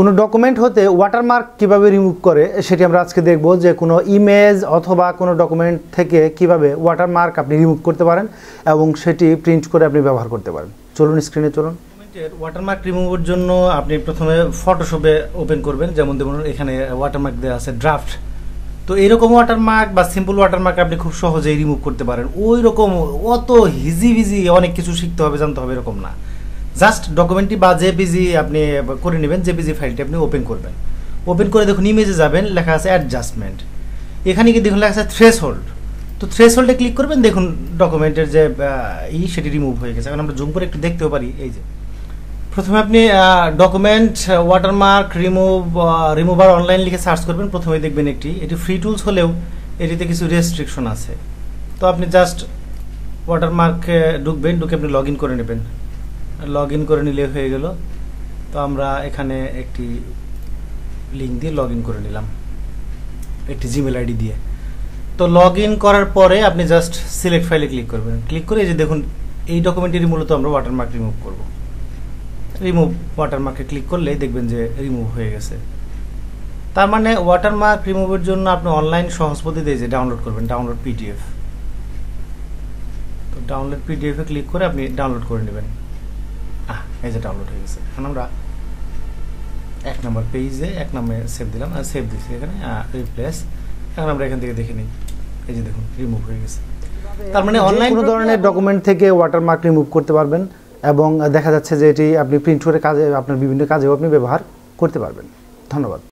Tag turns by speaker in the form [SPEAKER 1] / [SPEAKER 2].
[SPEAKER 1] কোনো ডকুমেন্ট হতে ওয়াটারমার্ক কিভাবে রিমুভ করে সেটি আমরা আজকে দেখব, যে কোনো ইমেজ অথবা কোনো ডকুমেন্ট থেকে কিভাবে ওয়াটারমার্ক আপনি রিমুভ করতে পারেন এবং সেটি প্রিন্ট করে আপনি ব্যবহার করতে পারেন। চলুন স্ক্রিনে চলুন।
[SPEAKER 2] ওয়াটারমার্ক রিমুভের জন্য আপনি প্রথমে ফটোশপে ওপেন করবেন, যেমন দেখুন এখানে ওয়াটারমার্ক দেওয়া আছে ড্রাফট। তো এইরকম ওয়াটারমার্ক বা সিম্পল ওয়াটারমার্ক আপনি খুব সহজেই রিমুভ করতে পারেন। ওই রকম অত হিজিবিজি অনেক কিছু শিখতে হবে, জানতে হবে এরকম না। জাস্ট ডকুমেন্টটি বা জেপিজি আপনি করে নেবেন, জেপিজি ফাইলটি আপনি ওপেন করবেন। ওপেন করে দেখুন ইমেজে যাবেন, লেখা আছে অ্যাডজাস্টমেন্ট। এখানে কি দেখুন লেখা আছে থ্রেশহোল্ড। তো থ্রেশহোল্ডে ক্লিক করবেন, দেখুন ডকুমেন্টের যে সেটি রিমুভ হয়ে গেছে। এখন আমরা জুম করে একটু দেখতেও পারি। এই যে প্রথমে আপনি ডকুমেন্ট ওয়াটারমার্ক রিমুভার অনলাইন লিখে সার্চ করবেন। প্রথমে দেখবেন এটি ফ্রি টুলস হলেও এটিতে কিছু রেস্ট্রিকশন আছে। তো আপনি জাস্ট ওয়াটারমার্কে ঢুকবেন, ঢুকে আপনি লগ ইন করে নেবেন। লগ ইন করে নিলে হয়ে গেল। তো আমরা এখানে একটি লিঙ্ক দিয়ে লগ ইন করে নিলাম, একটি জিমেল আইডি দিয়ে। তো লগ ইন করার পরে আপনি জাস্ট সিলেক্ট ফাইলে ক্লিক করবেন। ক্লিক করে এই যে দেখুন এই ডকুমেন্টেরই মূলত আমরা ওয়াটারমার্ক রিমুভ করব। রিমুভ ওয়াটারমার্কে ক্লিক করলেই দেখবেন যে রিমুভ হয়ে গেছে। তার মানে ওয়াটারমার্ক রিমুভের জন্য আপনি অনলাইন সহজ পদ্ধতিতে যে ডাউনলোড করবেন, ডাউনলোড পিডিএফ। তো ডাউনলোড পিডিএফে ক্লিক করে আপনি ডাউনলোড করে নেবেন। এই যে ডাউনলোড হয়ে গেছে। এখন আমরা 1 নম্বর পেজে 1 নামে সেভ দিলাম, সেভ দিচ্ছি এখানে রিপ্লেস। এখন আমরা এখান থেকে দেখে নিই, এই যে দেখুন রিমুভ হয়ে গেছে। তার মানে অনলাইন
[SPEAKER 1] কোনো ধরনের ডকুমেন্ট থেকে ওয়াটারমার্ক রিমুভ করতে পারবেন এবং দেখা যাচ্ছে যে এটি আপনি প্রিন্ট করে কাজে, আপনার বিভিন্ন কাজেও আপনি ব্যবহার করতে পারবেন। ধন্যবাদ।